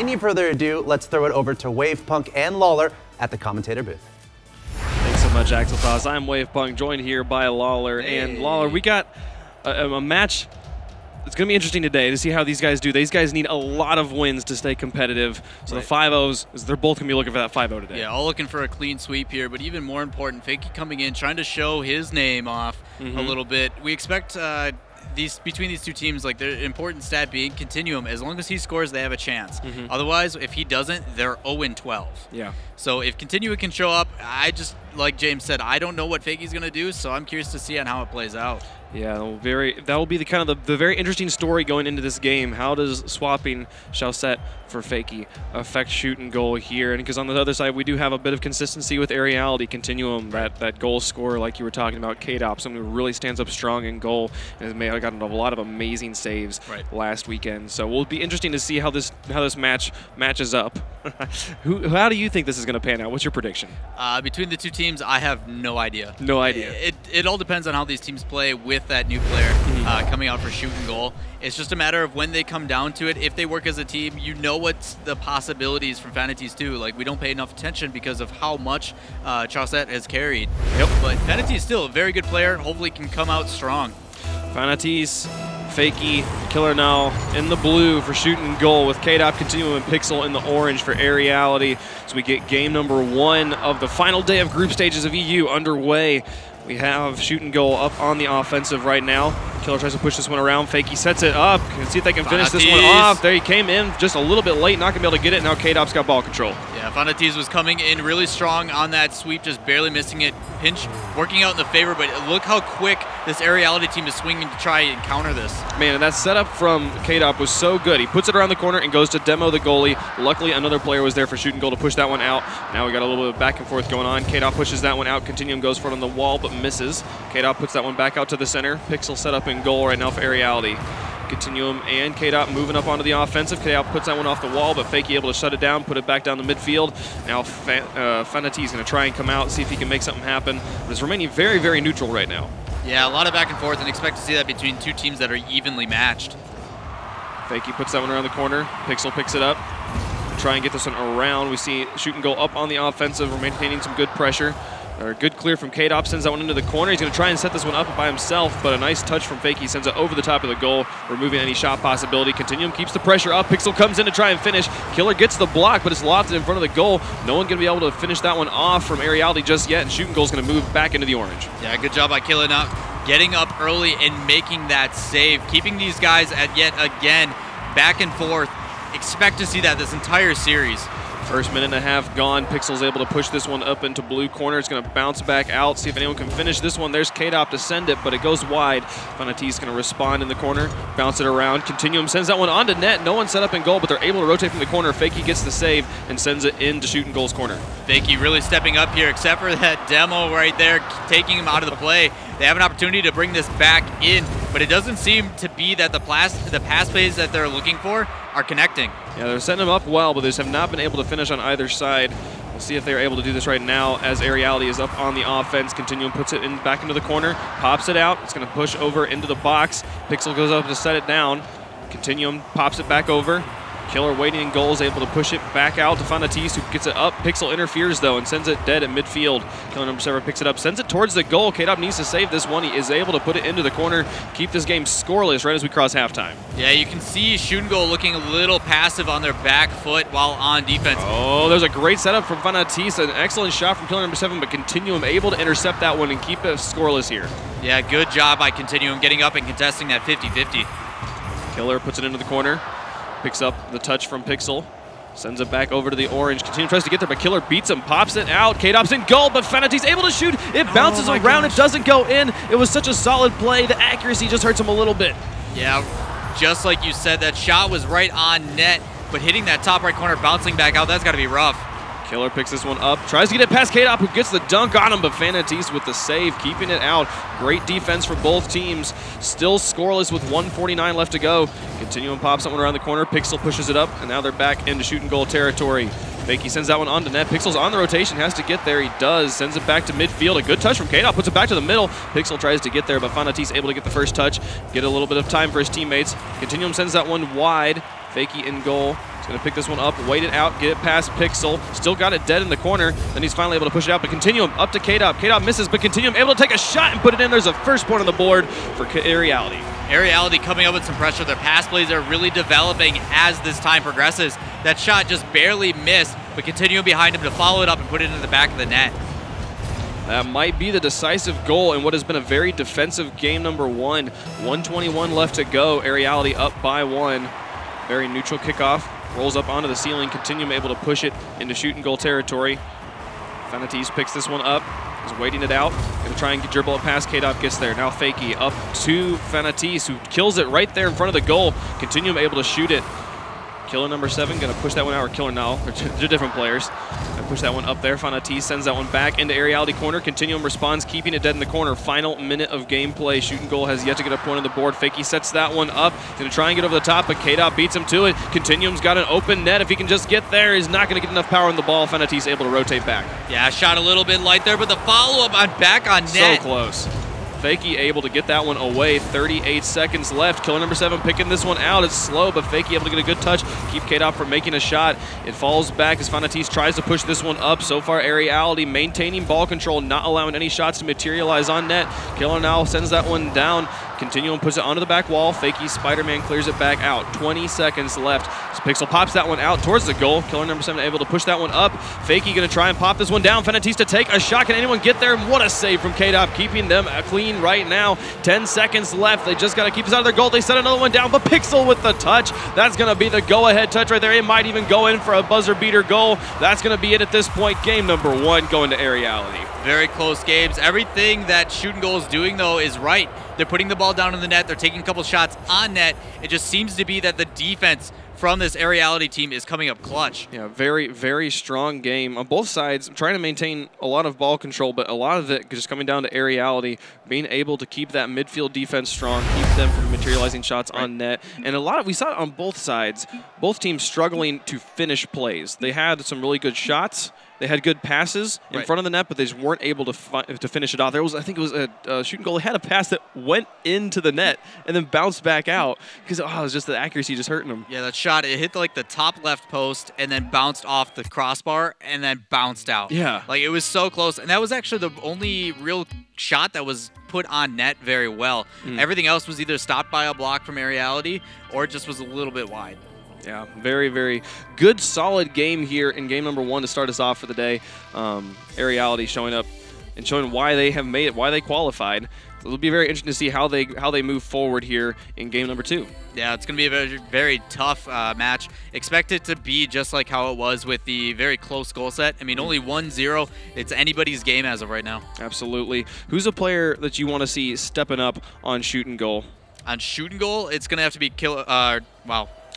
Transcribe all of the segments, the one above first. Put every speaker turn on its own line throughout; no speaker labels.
any further ado, let's throw it over to Wavepunk and Lawler at the commentator booth.
Thanks so much, Axel Toss. I'm Wavepunk, joined here by Lawler. Hey. And Lawler, we got a match. It's going to be interesting today to see how these guys do. These guys need a lot of wins to stay competitive. So the 5-0s, they're both going to be looking for that 5-0 today.
Yeah, all looking for a clean sweep here, but even more important, Fakey coming in, trying to show his name off a little bit. We expect between these two teams, like the important stat being Continuum, as long as he scores, they have a chance. Otherwise, if he doesn't, they're 0-12.
Yeah.
So if Continuum can show up, like James said, I don't know what Fakey's going to do, so I'm curious to see on how it plays out.
Yeah, that'll be the kind of the very interesting story going into this game. How does swapping Chaussette for Fakey affect shoot and goal here? And because on the other side, we do have a bit of consistency with Aeriality, Continuum, that goal scorer like you were talking about, K-Dop, someone who really stands up strong in goal and has gotten a lot of amazing saves last weekend. So we'll be interesting to see how this match matches up. How do you think this is going to pan out? What's your prediction?
Between the two teams, I have no idea.
No idea.
It all depends on how these teams play with that new player coming out for shoot and goal. It's just a matter of when they come down to it. If they work as a team, you know what's the possibilities from Fanatis too. Like, we don't pay enough attention because of how much Chaussette has carried. Yep. But Fanatis is still a very good player. Hopefully can come out strong.
Fanatis, Fakey, Killer now in the blue for shoot and goal with K-Dop, Continuum, and Pixel in the orange for Aeriality. So we get game number 1 of the final day of group stages of EU underway. We have shoot and goal up on the offensive right now. Killer tries to push this one around. Fakey sets it up. Can see if they can finish this one off. There he came in just a little bit late, not going to be able to get it. Now K-Dop's got ball control.
Yeah, Fanatis was coming in really strong on that sweep, just barely missing it. Pinch working out in the favor, but look how quick this Aeriality team is swinging to try and counter this.
Man, and that setup from K-Dop was so good. He puts it around the corner and goes to demo the goalie. Luckily, another player was there for shoot and goal to push that one out. Now we got a little bit of back and forth going on. K-Dop pushes that one out. Continuum goes for it on the wall, but misses. K-Dop puts that one back out to the center. Pixel set up in goal right now for Aeriality. Continuum and K-Dop moving up onto the offensive. K-Dop puts that one off the wall, but Fakey able to shut it down, put it back down the midfield. Now Fanatis is going to try and come out, see if he can make something happen. But it's remaining very, very neutral right now.
Yeah, a lot of back and forth, and expect to see that between two teams that are evenly matched.
Fakey puts that one around the corner. Pixel picks it up. Try and get this one around. We see shoot and go up on the offensive. We're maintaining some good pressure. Good clear from K-Dop, sends that one into the corner. He's going to try and set this one up by himself, but a nice touch from Fakey sends it over the top of the goal, removing any shot possibility. Continuum keeps the pressure up. Pixel comes in to try and finish. Killer gets the block, but it's lofted in front of the goal. No one going to be able to finish that one off from Aeriality just yet, and shoot and goal is going to move back into the orange.
Yeah, good job by Killer now getting up early and making that save, keeping these guys at yet again back and forth. Expect to see that this entire series.
First minute and a half gone. Pixel's able to push this one up into blue corner. It's going to bounce back out, see if anyone can finish this one. There's K-Dop to send it, but it goes wide. Fanatis going to respond in the corner, bounce it around. Continuum sends that one onto net. No one set up in goal, but they're able to rotate from the corner. Fakey gets the save and sends it into shoot and goal's corner.
Fakey really stepping up here, except for that demo right there, taking him out of the play. They have an opportunity to bring this back in, but it doesn't seem to be that the pass plays that they're looking for are connecting.
Yeah, they're setting them up well, but they just have not been able to finish on either side. We'll see if they're able to do this right now as Aeriality is up on the offense. Continuum puts it in back into the corner, pops it out. It's going to push over into the box. Pixel goes up to set it down. Continuum pops it back over. Killer waiting in goal is able to push it back out to Fanatis, who gets it up. Pixel interferes, though, and sends it dead at midfield. Killer number 7 picks it up, sends it towards the goal. K-Dop needs to save this one. He is able to put it into the corner, keep this game scoreless right as we cross halftime.
Yeah, you can see shoot and goal looking a little passive on their back foot while on defense.
Oh, there's a great setup from Fanatis. An excellent shot from Killer number 7, but Continuum able to intercept that one and keep it scoreless here.
Yeah, good job by Continuum getting up and contesting that 50-50.
Killer puts it into the corner. Picks up the touch from Pixel, sends it back over to the orange. Continuum tries to get there, but Killer beats him, pops it out. K-Dop's in goal, but Fanatis able to shoot. It bounces around, it doesn't go in. It was such a solid play. The accuracy just hurts him a little bit.
Yeah, just like you said, that shot was right on net, but hitting that top right corner, bouncing back out, that's got to be rough.
Killer picks this one up, tries to get it past K-Dop, who gets the dunk on him, but Fanatis with the save, keeping it out. Great defense for both teams. Still scoreless with 1:49 left to go. Continuum pops that one around the corner. Pixel pushes it up, and now they're back into shoot and goal territory. Fakey sends that one onto net. Pixel's on the rotation, has to get there. He does. Sends it back to midfield. A good touch from K-Dop, puts it back to the middle. Pixel tries to get there, but Fanatis able to get the first touch, get a little bit of time for his teammates. Continuum sends that one wide. Fakey in goal, He's going to pick this one up, wait it out, get it past Pixel. Still got it dead in the corner. Then he's finally able to push it out, but Continuum up to K-Dop. K-Dop misses, but Continuum able to take a shot and put it in. There's a first point on the board for Aeriality.
Aeriality coming up with some pressure. Their pass plays are really developing as this time progresses. That shot just barely missed, but Continuum behind him to follow it up and put it into the back of the net.
That might be the decisive goal in what has been a very defensive game number 1. 1:21 left to go. Aeriality up by 1. Very neutral kickoff. Rolls up onto the ceiling. Continuum able to push it into shoot and goal territory. Fanatis picks this one up. Is waiting it out. Gonna try and dribble it past. K-Dop gets there. Now Fakey up to Fanatis, who kills it right there in front of the goal. Continuum able to shoot it. Killer number 7 gonna push that one out, or Killer now. They're different players. Gonna push that one up there. Fanatis sends that one back into Aeriality corner. Continuum responds, keeping it dead in the corner. Final minute of gameplay. Shoot and goal has yet to get a point on the board. Fakey sets that one up. Gonna try and get over the top, but K-Dop beats him to it. Continuum's got an open net. If he can just get there, he's not gonna get enough power on the ball. Fanatis able to rotate back.
Yeah, shot a little bit light there, but the follow-up on back on net.
So close. Fakey able to get that one away. 38 seconds left. Killer number 7 picking this one out. It's slow, but Fakey able to get a good touch. Keep K-Dop from making a shot. It falls back as Fanatis tries to push this one up. So far, Aeriality maintaining ball control, not allowing any shots to materialize on net. Killer now sends that one down. Continuum puts it onto the back wall. Fakey Spider-Man clears it back out. 20 seconds left. So Pixel pops that one out towards the goal. Killer number 7 able to push that one up. Fakey gonna try and pop this one down. Fanatis to take a shot. Can anyone get there? What a save from K-Dop, keeping them clean right now. 10 seconds left. They just gotta keep this out of their goal. They set another one down, but Pixel with the touch. That's gonna be the go-ahead touch right there. It might even go in for a buzzer beater goal. That's gonna be it at this point. Game number 1 going to Aeriality.
Very close games. Everything that shoot and goal is doing, though, is right. They're putting the ball down in the net. They're taking a couple shots on net. It just seems to be that the defense from this Aeriality team is coming up clutch.
Yeah, very, very strong game on both sides. Trying to maintain a lot of ball control, but a lot of it just coming down to Aeriality, being able to keep that midfield defense strong, keep them from materializing shots on net. And a lot of, we saw it on both sides, both teams struggling to finish plays. They had some really good shots. They had good passes in front of the net, but they just weren't able to finish it off. There was, I think it was a shooting goal. They had a pass that went into the net and then bounced back out because it was just the accuracy just hurting them.
Yeah, that shot, it hit like the top left post and then bounced off the crossbar and then bounced out.
Yeah.
Like it was so close. And that was actually the only real shot that was put on net very well. Everything else was either stopped by a block from Aeriality or it just was a little bit wide.
Yeah, very, very good, solid game here in game number 1 to start us off for the day. Aeriality showing up and showing why they have made it, why they qualified. So it'll be very interesting to see how they move forward here in game number 2.
Yeah, it's going to be a very, very tough match. Expect it to be just like how it was with the very close goal set. I mean, only 1-0. It's anybody's game as of right now.
Absolutely. Who's a player that you want to see stepping up on shoot and goal?
On shoot and goal, it's going to have to be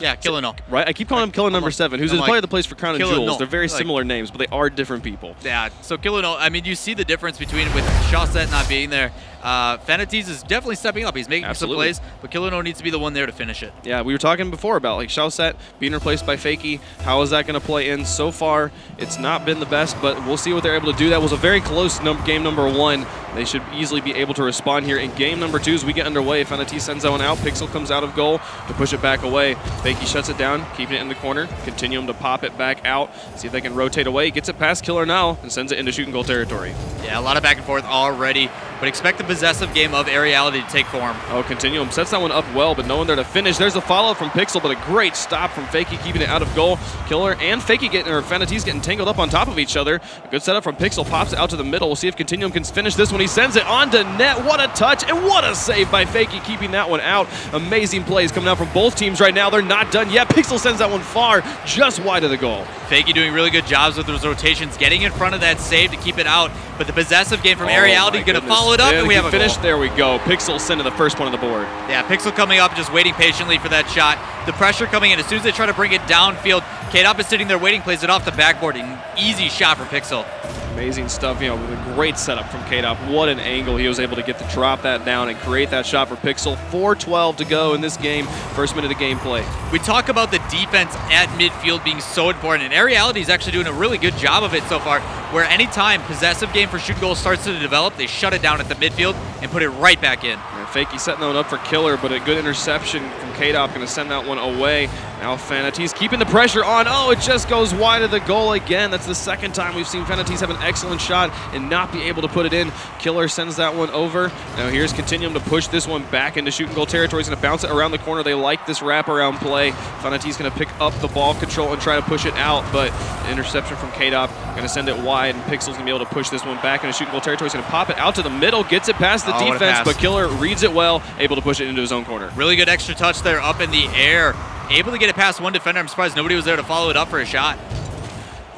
Yeah, Killer No.
Right? I keep calling him Killer number 7, who's a player that plays for Crown and Jewels.
No.
They're very similar names, but they are different people.
Yeah, so Killer No, I mean, you see the difference between with Shawset not being there. Fanatis is definitely stepping up. He's making some plays, but Killer No needs to be the one there to finish it.
Yeah, we were talking before about like Shawset being replaced by Fakey. How is that going to play in? So far, it's not been the best, but we'll see what they're able to do. That was a very close game number 1. They should easily be able to respond here in game number 2 as we get underway. Fanatis sends that one out. Pixel comes out of goal to push it back away. Fakey shuts it down, keeping it in the corner. Continuum to pop it back out. See if they can rotate away. Gets it past Killer now and sends it into shooting goal territory.
Yeah, a lot of back and forth already, but expect the possessive game of Aeriality to take form.
Oh, Continuum sets that one up well, but no one there to finish. There's a follow from Pixel, but a great stop from Fakey, keeping it out of goal. Killer and Fakey Fanatis getting tangled up on top of each other. A good setup from Pixel, pops it out to the middle. We'll see if Continuum can finish this one. He sends it onto net. What a touch, and what a save by Fakey, keeping that one out. Amazing plays coming out from both teams right now. They're not done yet. Pixel sends that one far, just wide of the goal.
Fakey doing really good jobs with those rotations, getting in front of that save to keep it out. But the possessive game from Aeriality going to follow it up, and we have a
finish.
goal.
There we go. Pixel sending the first one on the board.
Yeah, Pixel coming up, just waiting patiently for that shot. The pressure coming in. As soon as they try to bring it downfield, K-Dop is sitting there waiting, plays it off the backboard. An easy shot for Pixel.
Amazing stuff, you know, with a great setup from K-Dop. What an angle he was able to get to drop that down and create that shot for Pixel. 4:12 to go in this game. First minute of gameplay.
We talk about the defense at midfield being so important. And Aeriality is actually doing a really good job of it so far, where anytime possessive game for shoot and goal starts to develop, they shut it down at the midfield and put it right back in.
Fakey setting that one up for Killer, but a good interception from K-Dop, going to send that one away. Now Fanatis keeping the pressure on. Oh, it just goes wide of the goal again. That's the second time we've seen Fanatis have an excellent shot and not be able to put it in. Killer sends that one over. Now here's Continuum to push this one back into shoot and goal territory. He's going to bounce it around the corner. They like this wraparound play. Fanatis going to pick up the ball control and try to push it out, but interception from K-Dop, going to send it wide, and Pixel's going to be able to push this one back into shoot and goal territory. He's going to pop it out to the middle, gets it past the defense, but Killer reads it well, able to push it into his own corner.
Really good extra touch there up in the air. Able to get it past one defender. I'm surprised nobody was there to follow it up for a shot.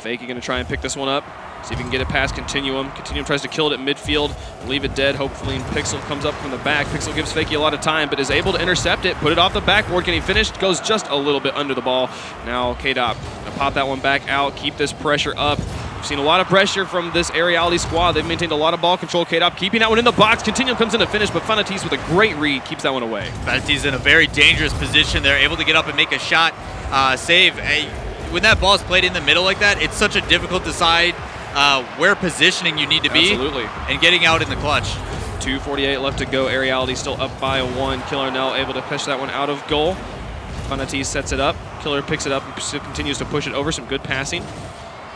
Fakey going to try and pick this one up. See if he can get it past Continuum. Continuum tries to kill it at midfield, leave it dead, hopefully, and Pixel comes up from the back. Pixel gives Fakey a lot of time, but is able to intercept it, put it off the backboard. Can he finish? Goes just a little bit under the ball. Now K-Dop going to pop that one back out, keep this pressure up. We've seen a lot of pressure from this Aeriality squad. They've maintained a lot of ball control. K-Dop keeping that one in the box. Continuum comes in to finish, but Fanatis with a great read keeps that one away.
Fanatis in a very dangerous position. They're able to get up and make a shot, save. When that ball is played in the middle like that, it's such a difficult to decide where positioning you need to be.
Absolutely.
And getting out in the clutch.
2:48 left to go. Aeriality still up by 1. Killer now able to push that one out of goal. Fanatis sets it up. Killer picks it up and continues to push it over. Some good passing.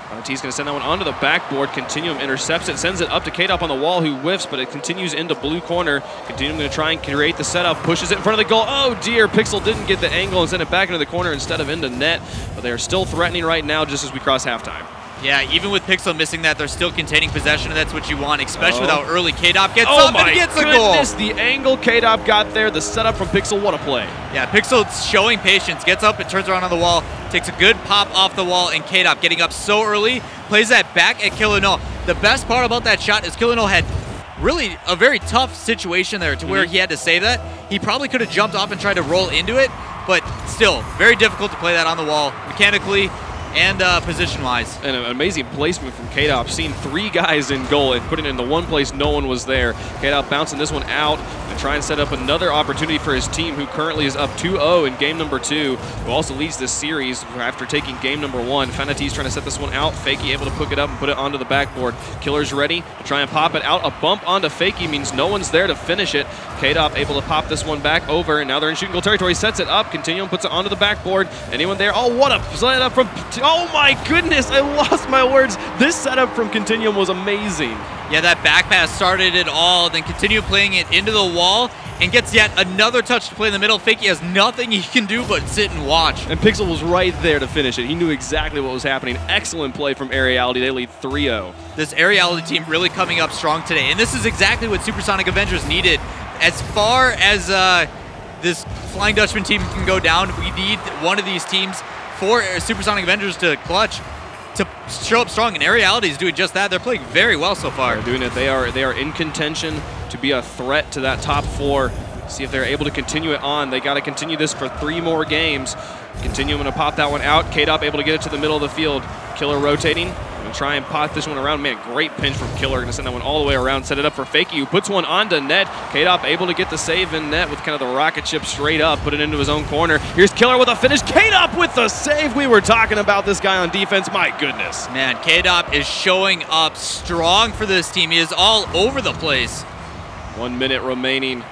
Fanatis going to send that one onto the backboard. Continuum intercepts it, sends it up to K-Dop on the wall, who whiffs, but it continues into blue corner. Continuum going to try and create the setup, pushes it in front of the goal. Oh dear, Pixel didn't get the angle and sent it back into the corner instead of into net. But they are still threatening right now just as we cross halftime.
Yeah, even with Pixel missing that, they're still containing possession, and that's what you want, especially with how early K-Dop gets up and gets a goal.
The angle K-Dop got there, the setup from Pixel, what a play.
Yeah, Pixel showing patience, gets up and turns around on the wall, takes a good pop off the wall, and K-Dop getting up so early, plays that back at Killer No. The best part about that shot is Killer No had really a very tough situation there to where he had to save that. He probably could have jumped off and tried to roll into it, but still, very difficult to play that on the wall mechanically and position-wise.
And an amazing placement from K-Dop, seeing 3 guys in goal and putting it in the one place no one was there. K-Dop bouncing this one out and try and set up another opportunity for his team, who currently is up 2-0 in game number 2, who also leads this series after taking game number 1. Fanatis trying to set this one out. Fakey able to pick it up and put it onto the backboard. Killer's ready to try and pop it out. A bump onto Fakey means no one's there to finish it. K-Dop able to pop this one back over, and now they're in shooting goal territory. Sets it up. Continuum puts it onto the backboard. Anyone there? Oh, what a setup from... Oh my goodness, I lost my words. This setup from Continuum was amazing.
Yeah, that back pass started it all, then Continuum playing it into the wall and gets yet another touch to play in the middle. Fakey has nothing he can do but sit and watch.
And Pixel was right there to finish it. He knew exactly what was happening. Excellent play from Aeriality. They lead 3-0.
This Aeriality team really coming up strong today, and this is exactly what Supersonic Avengers needed. As far as this Flying Dutchman team can go down, we need one of these teams for Supersonic Avengers to clutch, to show up strong, and Aeriality is doing just that. They're playing very well so far.
They're doing it. They are in contention to be a threat to that top 4. See if they're able to continue it on. They got to continue this for 3 more games. Continuum going to pop that one out. K-Dop able to get it to the middle of the field. Killer rotating. Going to try and pop this one around. Man, great pinch from Killer. Going to send that one all the way around. Set it up for Fakey, who puts one onto net. K-Dop able to get the save in net with kind of the rocket ship straight up. Put it into his own corner. Here's Killer with a finish. K-Dop with the save. We were talking about this guy on defense. My goodness.
Man, K-Dop is showing up strong for this team. He is all over the place.
1 minute remaining.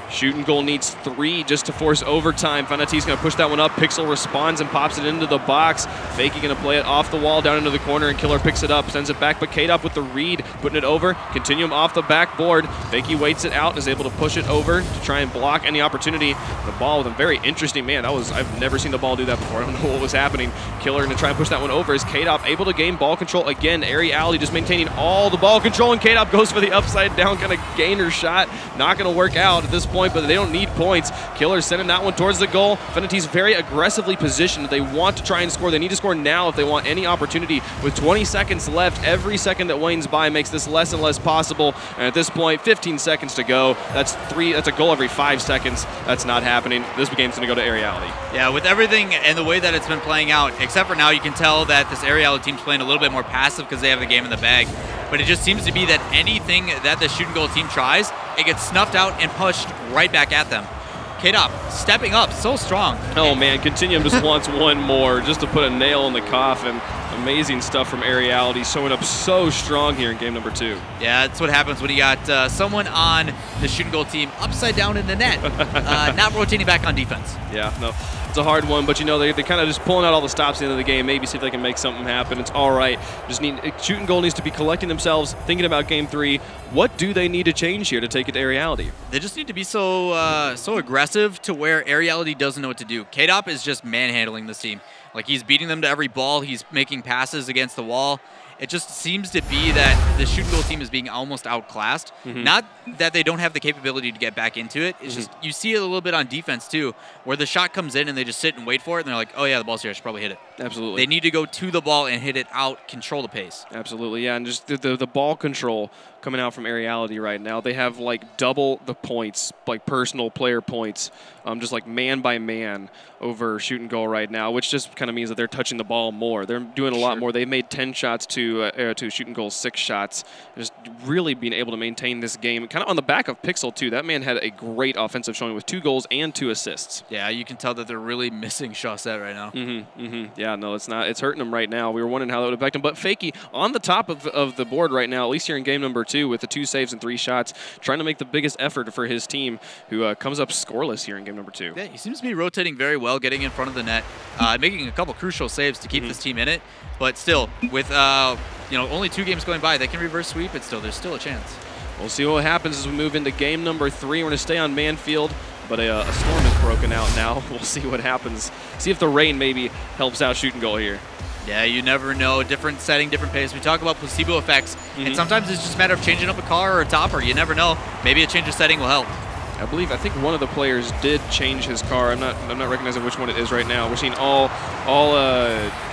Shooting goal needs 3 just to force overtime. Fanatis going to push that one up. Pixel responds and pops it into the box. Fakey going to play it off the wall down into the corner, and Killer picks it up, sends it back, but K-Dop with the read, putting it over. Continuum off the backboard. Fakey waits it out and is able to push it over to try and block any opportunity. The ball with a very interesting, man, I've never seen the ball do that before. I don't know what was happening. Killer going to try and push that one over. Is K-Dop able to gain ball control again? Aeriality just maintaining all the ball control, and K-Dop goes for the upside down kind of gainer shot. Not going to work out at this point, but they don't need points. Killer sending that one towards the goal. Fanatis very aggressively positioned. They want to try and score. They need to score now if they want any opportunity. With 20 seconds left, every second that wanes by makes this less and less possible. And at this point, 15 seconds to go. That's a goal every 5 seconds. That's not happening. This game's going to go to Aeriality.
Yeah, with everything and the way that it's been playing out, except for now, you can tell that this Aeriality team's playing a little bit more passive because they have the game in the bag. But it just seems to be that anything that the shooting goal team tries, it gets snuffed out and pushed right back at them. K-Dop stepping up so strong.
Oh man, Continuum just wants one more just to put a nail in the coffin. Amazing stuff from Aeriality, showing up so strong here in game number 2.
Yeah, that's what happens when you got someone on the shoot and goal team upside down in the net, not rotating back on defense.
Yeah, no, it's a hard one, but you know, they're kind of just pulling out all the stops at the end of the game, maybe see if they can make something happen. It's all right. Just shoot and goal needs to be collecting themselves, thinking about game 3. What do they need to change here to take it to Aeriality?
They just need to be so aggressive to where Aeriality doesn't know what to do. K-Dop is just manhandling this team. Like, he's beating them to every ball. He's making passes against the wall. It just seems to be that the shoot and goal team is being almost outclassed. Not that they don't have the capability to get back into it. It's just you see it a little bit on defense too, where the shot comes in and they just sit and wait for it, and they're like, oh yeah, the ball's here, I should probably hit it.
Absolutely.
They need to go to the ball and hit it out, control the pace.
Absolutely, yeah, and just the ball control coming out from Aeriality right now. They have like double the points, like personal player points, just like man by man over shoot and goal right now, which just kind of means that they're touching the ball more. They're doing a lot more. They've made 10 shots to shoot and goal 6 shots. Just really being able to maintain this game, kind of on the back of Pixel too. That man had a great offensive showing with 2 goals and 2 assists.
Yeah, you can tell that they're really missing Chaussette right now.
Yeah, no, it's not. It's hurting them right now. We were wondering how that would affect them, but Fakey on the top of the board right now, at least here in game number 2, with the 2 saves and 3 shots, trying to make the biggest effort for his team, who comes up scoreless here in game number 2.
Yeah, he seems to be rotating very well, getting in front of the net, making a couple crucial saves to keep this team in it. But still, with only 2 games going by, they can reverse sweep it. There's still a chance.
We'll see what happens as we move into game number 3. We're going to stay on Manfield, but a storm has broken out now. We'll see what happens. See if the rain maybe helps out shoot and goal here.
Yeah, you never know. Different setting, different pace. We talk about placebo effects, and sometimes it's just a matter of changing up a car or a topper. You never know. Maybe a change of setting will help.
I think one of the players did change his car. I'm not recognizing which one it is right now. We're seeing all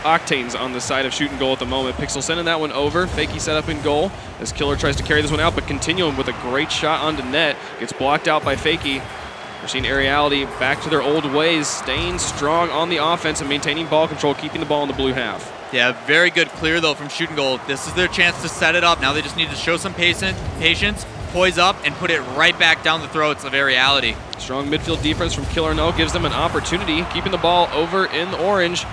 octanes on the side of shoot and goal at the moment. Pixel sending that one over. Fakey set up in goal as Killer tries to carry this one out, but Continuum with a great shot onto net. Gets blocked out by Fakey. We're seeing Aeriality back to their old ways, staying strong on the offense and maintaining ball control, keeping the ball in the blue half.
Yeah, very good clear, though, from shoot and goal. This is their chance to set it up. Now they just need to show some patience, poise up, and put it right back down the throats of Aeriality.
Strong midfield defense from Killer No gives them an opportunity, keeping the ball over in the orange.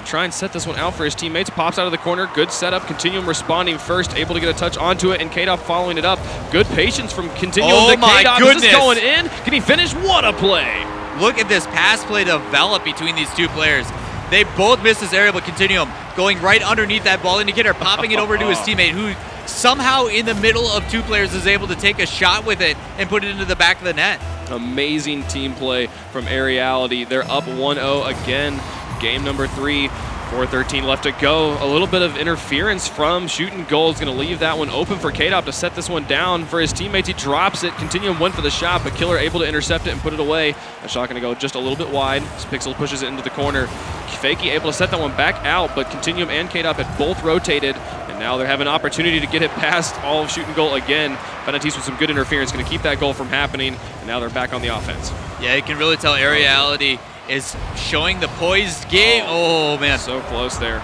Try and set this one out for his teammates. Pops out of the corner. Good setup. Continuum responding first. Able to get a touch onto it, and K-Dop following it up. Good patience from Continuum.
Oh my goodness.
Is this going in? Can he finish? What a play.
Look at this pass play develop between these 2 players. They both missed this area, but Continuum going right underneath that ball indicator, popping it over to his teammate, who somehow in the middle of 2 players is able to take a shot with it and put it into the back of the net.
Amazing team play from Aeriality. They're up 1-0 again. Game number 3, 4:13 left to go. A little bit of interference from shoot and goal is going to leave that one open for K-Dop to set this one down for his teammates. He drops it. Continuum went for the shot, but Killer able to intercept it and put it away. That shot going to go just a little bit wide as Pixel pushes it into the corner. Fakey able to set that one back out, but Continuum and K-Dop had both rotated, and now they're having an opportunity to get it past all of shoot and goal again. Fanatis with some good interference going to keep that goal from happening, and now they're back on the offense.
Yeah, you can really tell Aeriality is showing the poised game. Oh, man.
So close there.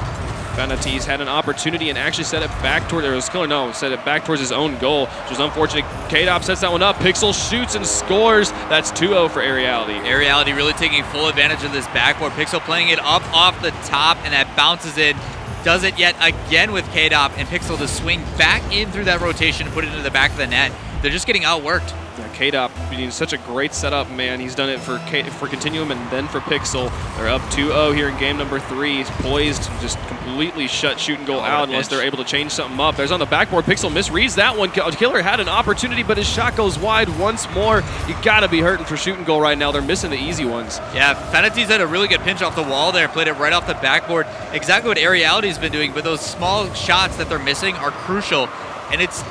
Fanatis had an opportunity and actually set it back toward, there was Killer No, set it back towards his own goal, which was unfortunate. K-Dop sets that one up. Pixel shoots and scores. That's 2-0 for Aeriality.
Aeriality really taking full advantage of this backboard. Pixel playing it up off the top, and that bounces in. Does it yet again with K-Dop, and Pixel to swing back in through that rotation and put it into the back of the net. They're just getting outworked.
Yeah, K-Dop being such a great setup, man. He's done it for Continuum and then for Pixel. They're up 2-0 here in game number 3. He's poised to just completely shut shoot and goal out unless they're able to change something up. There's on the backboard. Pixel misreads that one. Killer had an opportunity, but his shot goes wide once more. You got to be hurting for shoot and goal right now. They're missing the easy ones.
Yeah, Fanatis had a really good pinch off the wall there. Played it right off the backboard. Exactly what Aeriality's been doing, but those small shots that they're missing are crucial. And it's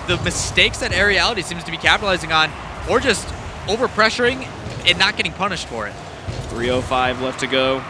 the mistakes that Aeriality seems to be capitalizing on, or just over-pressuring and not getting punished for it.
3:05 left to go.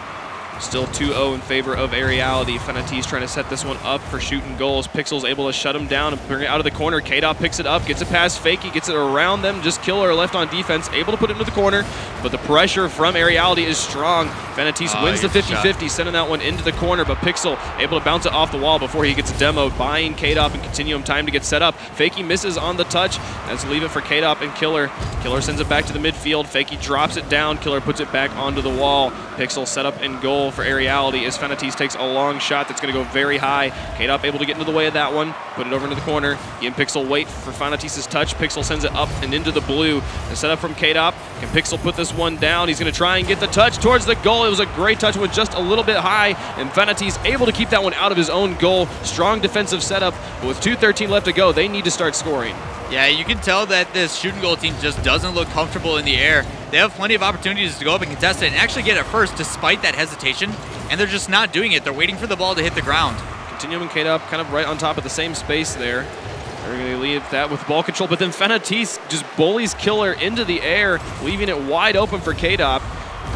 Still 2-0 in favor of Aeriality. Fenati's trying to set this one up for shooting goals. Pixel's able to shut him down and bring it out of the corner. K-Dot picks it up, gets it past Fakey, gets it around them. Just Killer left on defense, able to put it into the corner. But the pressure from Aeriality is strong. Fenatis wins the 50-50, sending that one into the corner. But Pixel able to bounce it off the wall before he gets demoed, buying K-Dot and Continuum time to get set up. Fakey misses on the touch. Let's leave it for K-Dot and Killer. Killer sends it back to the midfield. Fakey drops it down. Killer puts it back onto the wall. Pixel set up in goal for Aeriality as Fenatis takes a long shot that's going to go very high. K-Dot able to get into the way of that one, put it over into the corner. He and Pixel wait for Fenatis' touch. Pixel sends it up and into the blue. The setup from K-Dot. Can Pixel put this one down? He's going to try and get the touch towards the goal. It was a great touch, went just a little bit high, and Fenatis able to keep that one out of his own goal. Strong defensive setup, but with 2:13 left to go, they need to start scoring.
Yeah, you can tell that this shooting goal team just doesn't look comfortable in the air. They have plenty of opportunities to go up and contest it and actually get it first despite that hesitation, and they're just not doing it. They're waiting for the ball to hit the ground.
Continuum and K-Dot kind of right on top of the same space there. They're going to leave that with ball control, but then Fenatis just bullies Killer into the air, leaving it wide open for K-Dot.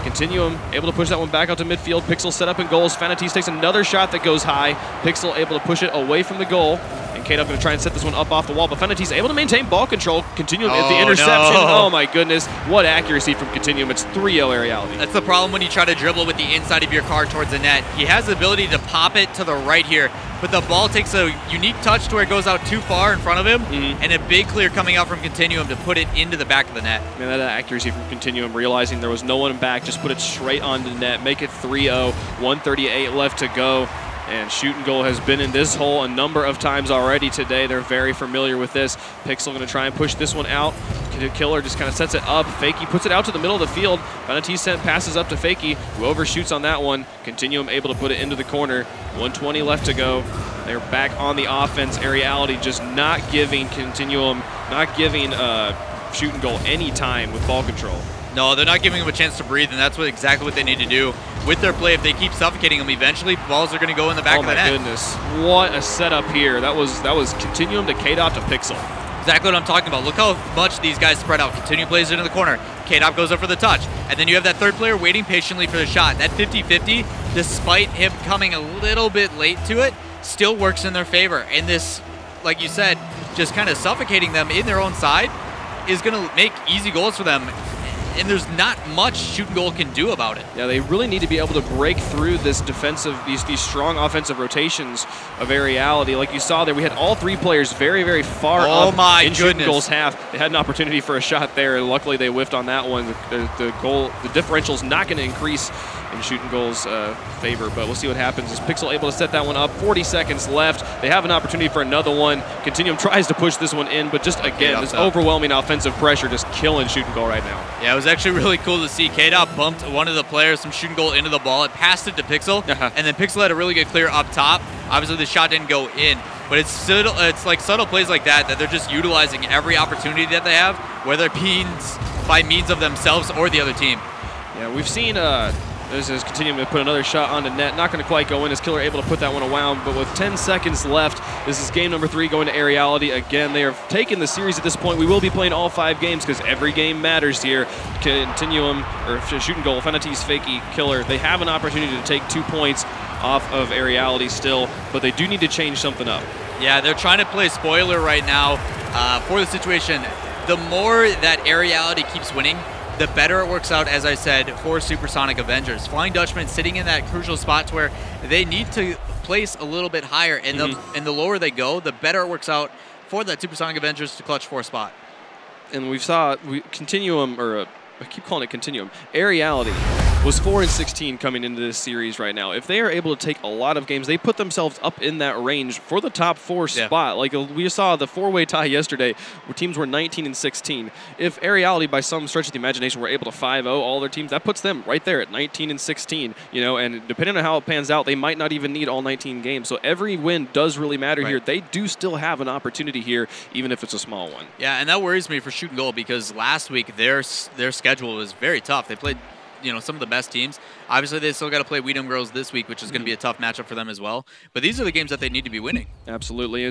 Continuum able to push that one back out to midfield. Pixel set up in goals. Fenatis takes another shot that goes high. Pixel able to push it away from the goal. And K-Dot going to try and set this one up off the wall, but Fenatis able to maintain ball control. Continuum at the interception.
No.
Oh my goodness, what accuracy from Continuum. It's 3-0 Aeriality.
That's the problem when you try to dribble with the inside of your car towards the net. He has the ability to pop it to the right here, but the ball takes a unique touch to where it goes out too far in front of him, and a big clear coming out from Continuum to put it into the back of the net.
Man, that accuracy from Continuum, realizing there was no one back, just put it straight onto the net, make it 3-0, 1:38 left to go. And shooting goal has been in this hole a number of times already today. They're very familiar with this. Pixel going to try and push this one out. Killer just kind of sets it up. Fakey puts it out to the middle of the field. Fenatis passes up to Fakey, who overshoots on that one. Continuum able to put it into the corner. 1:20 left to go. They're back on the offense. Aeriality just not giving Continuum, not giving shooting goal any time with ball control.
No, they're not giving him a chance to breathe, and that's exactly what they need to do. With their play, if they keep suffocating him, eventually balls are going to go in the back of the net.
Oh my goodness, what a setup here. That was Continuum to K-Dot to Pixel.
Exactly what I'm talking about. Look how much these guys spread out. Continuum plays it into the corner. K-Dot goes up for the touch. And then you have that third player waiting patiently for the shot. That 50-50, despite him coming a little bit late to it, still works in their favor. And this, like you said, just kind of suffocating them in their own side is going to make easy goals for them. And there's not much shooting goal can do about it.
Yeah, they really need to be able to break through this defensive, these strong offensive rotations of Aeriality. Like you saw there, we had all three players very, very far up in shooting goals half. They had an opportunity for a shot there, and luckily they whiffed on that one. The differential's not going to increase in shooting goals favor, but we'll see what happens. Is Pixel able to set that one up? 40 seconds left. They have an opportunity for another one. Continuum tries to push this one in, but just again, this overwhelming offensive pressure just killing shooting goal right now.
Yeah, it was actually really cool to see. K-Dot bumped one of the players from shooting goal into the ball. It passed it to Pixel, and then Pixel had a really good clear up top. Obviously, the shot didn't go in, but it's like subtle plays like that they're just utilizing every opportunity that they have, whether it be by means of themselves or the other team.
Yeah, we've seen this is continuing to put another shot on the net. Not going to quite go in as Killer able to put that one around, but with 10 seconds left, this is game number 3 going to Aeriality. Again, they are taking the series at this point. We will be playing all 5 games because every game matters here. Continuum, or shooting goal, Fenatis, Fakey, Killer, they have an opportunity to take 2 points off of Aeriality still, but they do need to change something up.
Yeah, they're trying to play spoiler right now for the situation. The more that Aeriality keeps winning, the better it works out, as I said, for Supersonic Avengers. Flying Dutchman sitting in that crucial spot to where they need to place a little bit higher, and the lower they go, the better it works out for that Supersonic Avengers to clutch 4 spot.
And Continuum, or I keep calling it Continuum, Aeriality was 4-16 coming into this series right now. If they are able to take a lot of games, they put themselves up in that range for the top 4 spot. Like we saw the 4-way tie yesterday where teams were 19-16. If Aeriality, by some stretch of the imagination, were able to 5-0 all their teams, that puts them right there at 19-16. You know, and depending on how it pans out, they might not even need all 19 games. So every win does really matter here. They do still have an opportunity here, even if it's a small one.
Yeah, and that worries me for shooting goal because last week their schedule was very tough. They played some of the best teams. Obviously, they still got to play Weedham Girls this week, which is going to be a tough matchup for them as well. But these are the games that they need to be winning.
Absolutely.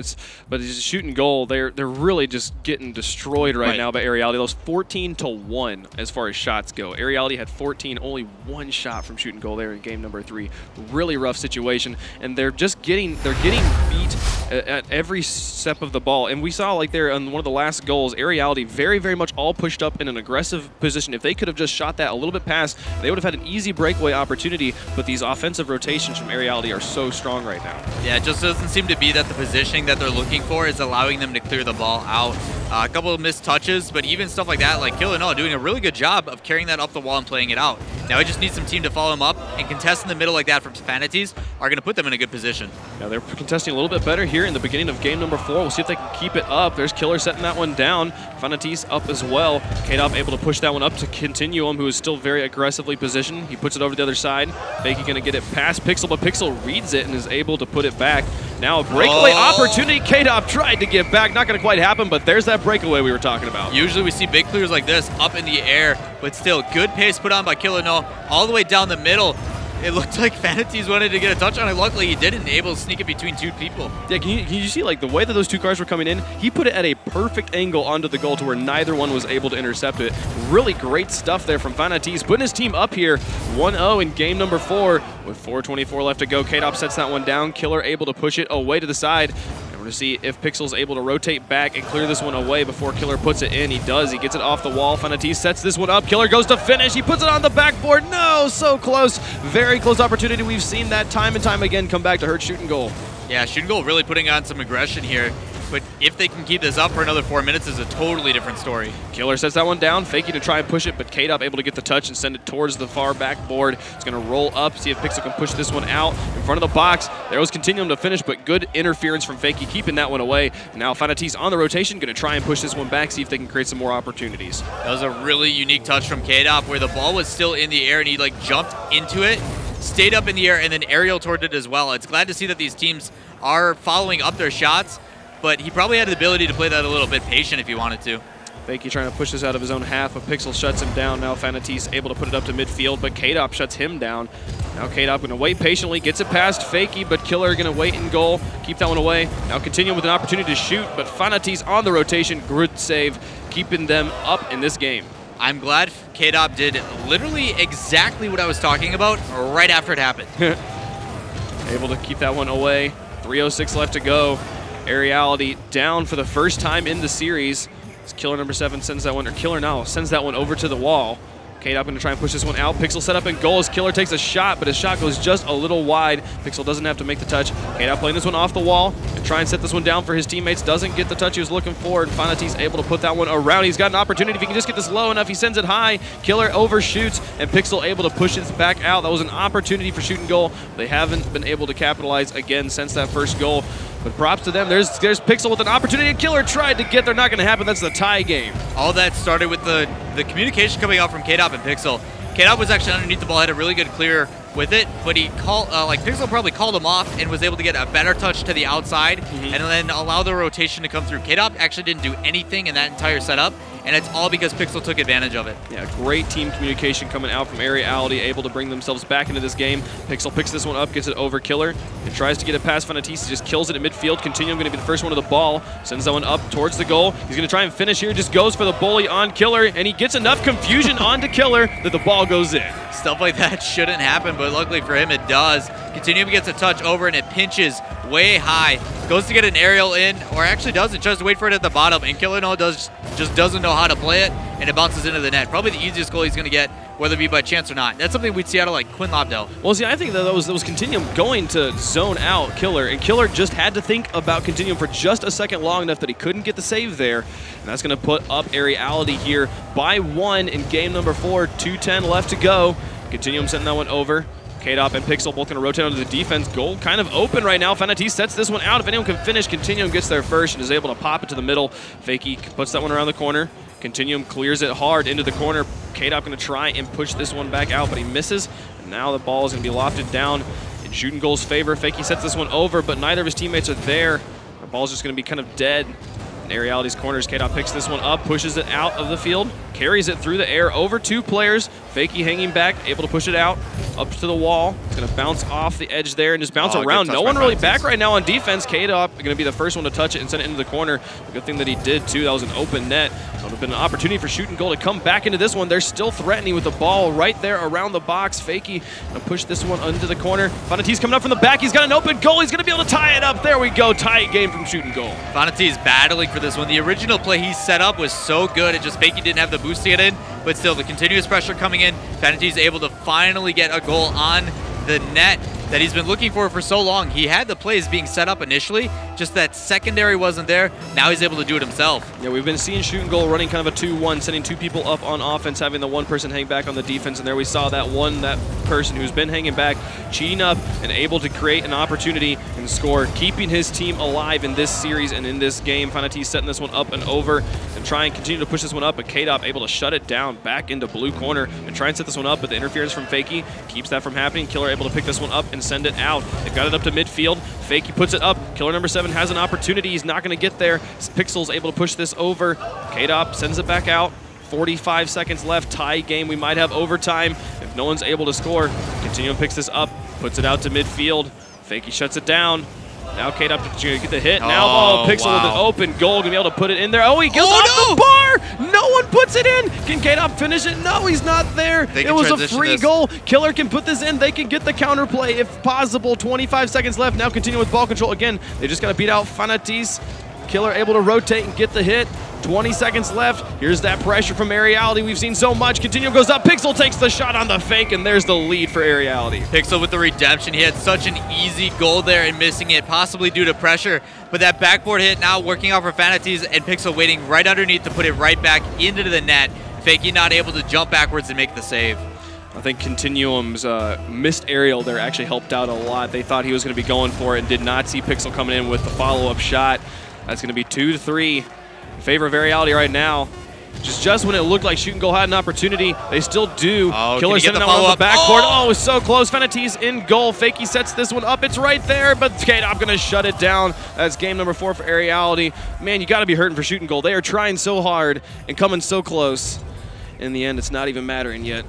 But it's shooting goal. They're really just getting destroyed right now by Aeriality. Those 14-1 as far as shots go. Aeriality had 14, only 1 shot from shooting goal there in game number 3. Really rough situation, and they're getting beat at every step of the ball. And we saw like there on one of the last goals, Aeriality very, very much all pushed up in an aggressive position. If they could have just shot that a little bit past, they would have had an easy breakaway opportunity. But these offensive rotations from Aeriality are so strong right now.
Yeah, it just doesn't seem to be that the positioning that they're looking for is allowing them to clear the ball out. A couple of missed touches, but even stuff like that, like Killer No doing a really good job of carrying that up the wall and playing it out. Now he just needs some team to follow him up, and contests in the middle like that from Vanities are going to put them in a good position.
Yeah, they're contesting a little bit better here in the beginning of game number 4. We'll see if they can keep it up. There's Killer setting that one down. Vanities up as well. K-Dop able to push that one up to Continuum, who is still very aggressively positioned. He puts it over to the other side. Fakey going to get it past Pixel, but Pixel reads it and is able to put it back. Now a breakaway opportunity. K-Dop tried to get back. Not going to quite happen, but there's that breakaway we were talking about.
Usually we see big clears like this up in the air, but still good pace put on by Killer No all the way down the middle. It looked like Vanities wanted to get a touch on it. Luckily, he didn't, able to sneak it between 2 people.
Yeah, can you see like the way that those 2 cars were coming in? He put it at a perfect angle onto the goal to where neither one was able to intercept it. Really great stuff there from Vanities, putting his team up here 1-0 in game number 4 with 4:24 left to go. K-Dop sets that one down. Killer able to push it away to the side. We're going to see if Pixel's able to rotate back and clear this one away before Killer puts it in. He does. He gets it off the wall. Vanities sets this one up. Killer goes to finish. He puts it on the backboard. No, so close. Very close opportunity. We've seen that time and time again come back to hurt shooting goal.
Yeah, shooting goal really putting on some aggression here. But if they can keep this up for another 4 minutes, is a totally different story.
Killer sets that one down, Fakey to try and push it, but K-Dop able to get the touch and send it towards the far backboard. It's going to roll up, see if Pixel can push this one out in front of the box. There was Continuum to finish, but good interference from Fakey, keeping that one away. Now Vanities on the rotation, going to try and push this one back, see if they can create some more opportunities.
That was a really unique touch from K-Dop where the ball was still in the air and he like jumped into it, stayed up in the air, and then aerial toward it as well. It's glad to see that these teams are following up their shots, but he probably had the ability to play that a little bit patient if he wanted to.
Fakey trying to push this out of his own half, but Pixel shuts him down. Now Vanities able to put it up to midfield, but K-Dop shuts him down. Now K-Dop going to wait patiently, gets it past Fakey, but Killer going to wait in goal, keep that one away. Now Continuum with an opportunity to shoot, but Vanities on the rotation, good save, keeping them up in this game.
I'm glad K-Dop did literally exactly what I was talking about right after it happened.
Able to keep that one away. 3:06 left to go. Aeriality down for the first time in the series. Killer number 7 sends that one, or Killer now sends that one over to the wall. K-Dop going to try and push this one out. Pixel set up in goal as Killer takes a shot, but his shot goes just a little wide. Pixel doesn't have to make the touch. K-Dop playing this one off the wall and try and set this one down for his teammates. Doesn't get the touch he was looking for, and Vanities able to put that one around. He's got an opportunity. If he can just get this low enough, he sends it high. Killer overshoots, and Pixel able to push it back out. That was an opportunity for shooting goal. They haven't been able to capitalize again since that first goal. But props to them. There's Pixel with an opportunity. Killer tried to get there. Not going to happen. That's the tie game.
All that started with the communication coming out from K-Dop and Pixel. K-Dop was actually underneath the ball, had a really good clear with it, but he called, Pixel probably called him off and was able to get a better touch to the outside and then allow the rotation to come through. K-Dop actually didn't do anything in that entire setup, and it's all because Pixel took advantage of it.
Yeah, great team communication coming out from Aeriality, able to bring themselves back into this game. Pixel picks this one up, gets it over Killer, and tries to get it past Vanities, just kills it at midfield. Continuum going to be the first one to the ball, sends that one up towards the goal. He's going to try and finish here, just goes for the bully on Killer, and he gets enough confusion onto Killer that the ball goes in.
Stuff like that shouldn't happen, but luckily for him, it does. Continuum gets a touch over, and it pinches way high. Goes to get an aerial in, or actually doesn't, tries to wait for it at the bottom, and Killer No just doesn't know how to play it, and it bounces into the net. Probably the easiest goal he's going to get, whether it be by chance or not. That's something we'd see out of like Quinn Lobdell.
Well, see, I think that was Continuum going to zone out Killer, and Killer just had to think about Continuum for just a second long enough that he couldn't get the save there, and that's going to put up Aeriality here by 1 in game number 4. 2:10 left to go. Continuum sending that one over. K-Dop and Pixel both going to rotate onto the defense. Goal kind of open right now. Vanities sets this one out. If anyone can finish, Continuum gets there first and is able to pop it to the middle. Fakey puts that one around the corner. Continuum clears it hard into the corner. K-Dop going to try and push this one back out, but he misses. And now the ball is going to be lofted down in shooting goal's favor. Fakey sets this one over, but neither of his teammates are there. The ball's just going to be kind of dead. In Aeriality's corners, K-Dop picks this one up, pushes it out of the field, carries it through the air over 2 players. Fakey hanging back, able to push it out. up to the wall. It's going to bounce off the edge there and just bounce around. No
touch
one
by
really
Fanatiz.
back right now on defense. K-Dop going to be the first one to touch it and send it into the corner. A good thing that he did, too. That was an open net. That would have been an opportunity for Shoot and Goal to come back into this one. They're still threatening with the ball right there around the box. Fakey going to push this one into the corner. Fanatiz coming up from the back. He's got an open goal. He's going to be able to tie it up. There we go. Tie game from Shoot and Goal.
Fanatiz battling for this one. The original play he set up was so good. It just Fakey didn't have the boost to get in, but still the continuous pressure coming in. Fanatiz able to finally get a goal on the net that he's been looking for so long. He had the plays being set up initially, just that secondary wasn't there. Now he's able to do it himself.
Yeah, we've been seeing Shoot and Goal running kind of a 2-1, sending 2 people up on offense, having the one person hang back on the defense, and there we saw that person who's been hanging back, cheating up and able to create an opportunity and score, keeping his team alive in this series and in this game. Fanatiz setting this one up and over and try and continue to push this one up, but K-Dop able to shut it down back into blue corner and try and set this one up, but the interference from Fakey keeps that from happening. Killer able to pick this one up and send it out. They've got it up to midfield. Fakey puts it up. Killer number 7 has an opportunity. He's not going to get there. Pixel's able to push this over. K-Dop sends it back out. 45 seconds left. Tie game. We might have overtime if no one's able to score. Continuum picks this up. Puts it out to midfield. Fakey shuts it down. Now K-Dop get the hit. Now Pixel with an open goal. Gonna be able to put it in there. Oh, he goes off the bar! No one puts it in! Can K-Dop finish it? No, he's not there. It was a free goal. Killer can put this in. They can get the counterplay if possible. 25 seconds left. Now continue with ball control. Again, they just gotta beat out Fanatiz. Killer able to rotate and get the hit. 20 seconds left. Here's that pressure from Aeriality. We've seen so much. Continuum goes up. Pixel takes the shot on the fake, and there's the lead for Aeriality.
Pixel with the redemption. He had such an easy goal there and missing it, possibly due to pressure. But that backboard hit now working out for Fanatiz, and Pixel waiting right underneath to put it right back into the net. Fakey not able to jump backwards and make the save.
I think Continuum's missed aerial there actually helped out a lot. They thought he was going to be going for it and did not see Pixel coming in with the follow-up shot. That's going to be 2-3 in favor of Aeriality right now. Just when it looked like Shoot and Goal had an opportunity, they still do. Killer sending that one on the backboard. Oh, it was so close. Fanatiz in goal. Fakey sets this one up. It's right there, but K-Dop going to shut it down. That's game number 4 for Aeriality. Man, you got to be hurting for Shoot and Goal. They are trying so hard and coming so close. In the end, it's not even mattering yet.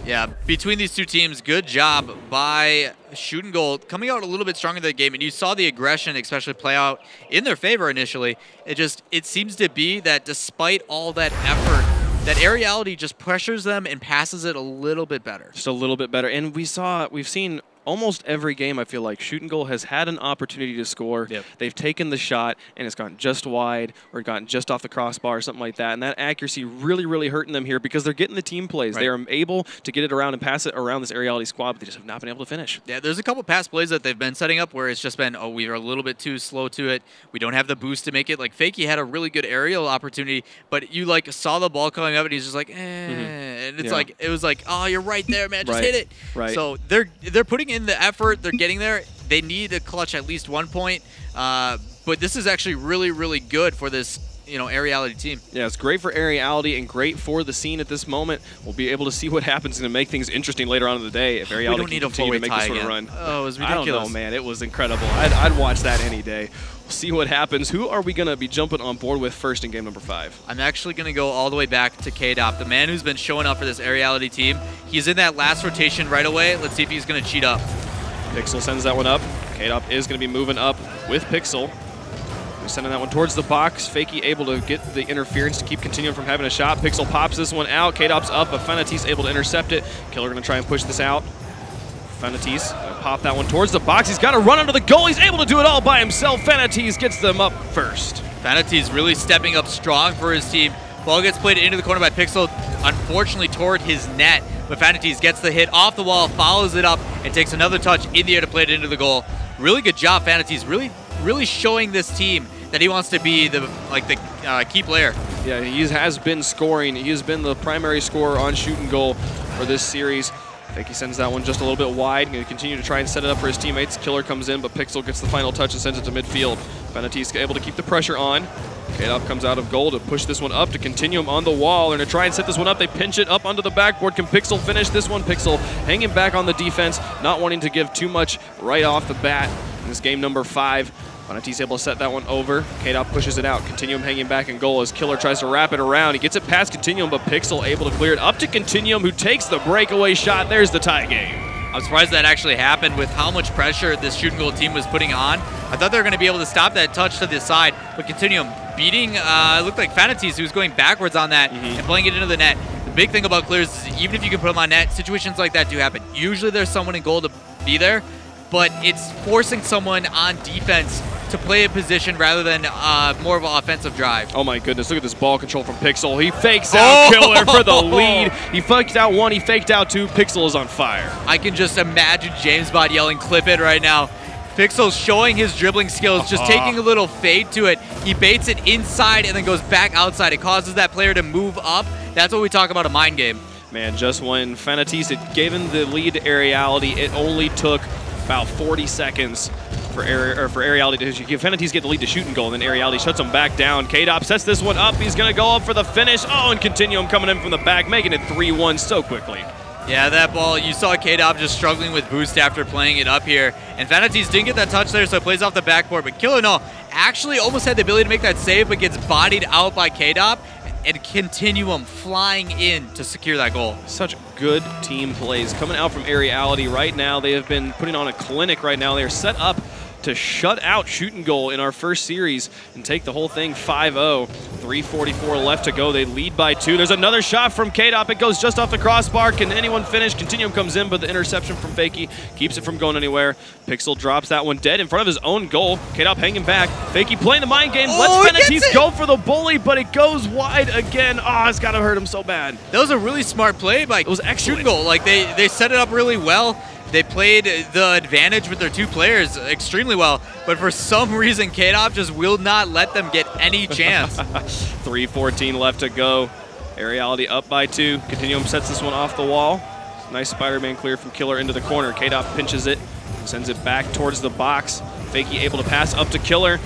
Yeah, between these two teams, good job by Shoot and Goal coming out a little bit stronger in the game, and you saw the aggression especially play out in their favor initially. It seems to be that despite all that effort, that Aeriality just pressures them and passes it a little bit better.
Just a little bit better. And we've seen almost every game, I feel like, Shoot and Goal has had an opportunity to score.
Yep.
They've taken the shot, and it's gone just wide or gotten just off the crossbar or something like that. And that accuracy really, really hurting them here because they're getting the team plays. Right. They are able to get it around and pass it around this Aeriality squad, but they just have not been able to finish.
Yeah, there's a couple pass plays that they've been setting up where it's just been, oh, we are a little bit too slow to it. We don't have the boost to make it. Like, Fakey had a really good aerial opportunity, but you, like, saw the ball coming up, and he's just like, And it's like, it was like, oh, you're right there, man. Just hit it.
Right.
So they're putting in the effort. They're getting there. They need to clutch at least 1 point. But this is actually really, really good for this, Aeriality team.
Yeah, it's great for Aeriality and great for the scene at this moment. We'll be able to see what happens and to make things interesting later on in the day if Aeriality can continue to make this sort of run.
Oh, it was ridiculous.
I don't know, man. It was incredible. I'd watch that any day. We'll see what happens. Who are we going to be jumping on board with first in game number 5?
I'm actually going to go all the way back to K-Dop, the man who's been showing up for this Aeriality team. He's in that last rotation right away. Let's see if he's going to cheat up.
Pixel sends that one up. K-Dop is going to be moving up with Pixel. We're sending that one towards the box. Fakey able to get the interference to keep Continuum from having a shot. Pixel pops this one out. K-Dop's up, but Fanatiz able to intercept it. Killer going to try and push this out. Fanatiz going to pop that one towards the box. He's got to run under the goal. He's able to do it all by himself. Fanatiz gets them up first.
Fanatiz really stepping up strong for his team. Ball gets played into the corner by Pixel, unfortunately toward his net. But Fanatiz gets the hit off the wall, follows it up, and takes another touch in the air to play it into the goal. Really good job, Fanatiz. Really showing this team that he wants to be the key player.
Yeah, he has been scoring. He has been the primary scorer on Shoot and Goal for this series. Fakey sends that one just a little bit wide. Going to continue to try and set it up for his teammates. Killer comes in, but Pixel gets the final touch and sends it to midfield. Fanatiz able to keep the pressure on. K-Dop comes out of goal to push this one up to Continuum on the wall. They're going to try and set this one up. They pinch it up onto the backboard. Can Pixel finish this one? Pixel hanging back on the defense, not wanting to give too much right off the bat in this game number 5. Vanatee's able to set that one over. K-Dot pushes it out. Continuum hanging back in goal as Killer tries to wrap it around. He gets it past Continuum, but Pixel able to clear it up to Continuum, who takes the breakaway shot. There's the tie game.
I'm surprised that actually happened with how much pressure this shooting goal team was putting on. I thought they were going to be able to stop that touch to the side, but Continuum beating, it looked like Fanatees, who was going backwards on that and playing it into the net. The big thing about clears is even if you can put them on net, situations like that do happen. Usually there's someone in goal to be there, but it's forcing someone on defense to play a position rather than more of an offensive drive.
Oh my goodness, look at this ball control from Pixel. He fakes out Killer for the lead. He faked out one, he faked out two. Pixel is on fire.
I can just imagine James Bond yelling, "Clip it" right now. Pixel's showing his dribbling skills, just taking a little fade to it. He baits it inside and then goes back outside. It causes that player to move up. That's what we talk about a mind game.
Man, just when Fanatees had given the lead to Aeriality, it only took about 40 seconds for Aeriality to give Fanatees get the lead to shoot and goal, and then Aeriality shuts them back down. K-Dop sets this one up. He's going to go up for the finish. Oh, and Continuum coming in from the back, making it 3-1 so quickly.
Yeah, that ball, you saw K-Dop just struggling with boost after playing it up here. And Fanatees didn't get that touch there, so it plays off the backboard. But Killer No actually almost had the ability to make that save, but gets bodied out by K-Dop. And Continuum flying in to secure that goal.
Such good team plays coming out from Aeriality right now. They have been putting on a clinic right now. They are set up to shut out shoot and goal in our first series and take the whole thing 5-0. 3:44 left to go. They lead by 2. There's another shot from K-Dop. It goes just off the crossbar. Can anyone finish? Continuum comes in, but the interception from Fakey keeps it from going anywhere. Pixel drops that one dead in front of his own goal. K-Dop hanging back. Fakey playing the mind game. Lets Fanatees go for the bully, but it goes wide again. Oh, it's got to hurt him so bad.
That was a really smart play by
it was excellent.
Shoot goal. Like they set it up really well. They played the advantage with their two players extremely well, but for some reason, K-Dop just will not let them get any chance.
3:14 left to go. Aeriality up by 2. Continuum sets this one off the wall. Nice Spider-Man clear from Killer into the corner. K-Dop pinches it, sends it back towards the box. Fakey able to pass up to Killer.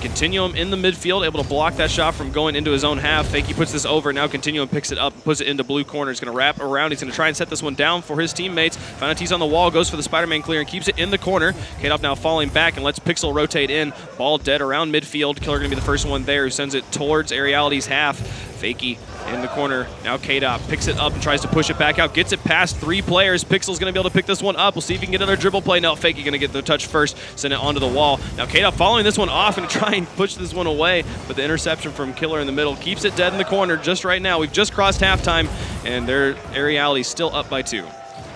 Continuum in the midfield, able to block that shot from going into his own half. Fakey puts this over. Now Continuum picks it up and puts it into blue corner. He's going to wrap around. He's going to try and set this one down for his teammates. Fanatees on the wall, goes for the Spider-Man clear and keeps it in the corner. K-Dop now falling back and lets Pixel rotate in. Ball dead around midfield. Killer going to be the first one there, who sends it towards Aeriality's half. Fakey in the corner. Now K-Dop picks it up and tries to push it back out. Gets it past 3 players. Pixel's going to be able to pick this one up. We'll see if he can get another dribble play. No, Fakey going to get the touch first. Send it onto the wall. Now K-Dop following this one off and try and push this one away, but the interception from Killer in the middle keeps it dead in the corner just right now. We've just crossed halftime, and their Aeriality still up by 2.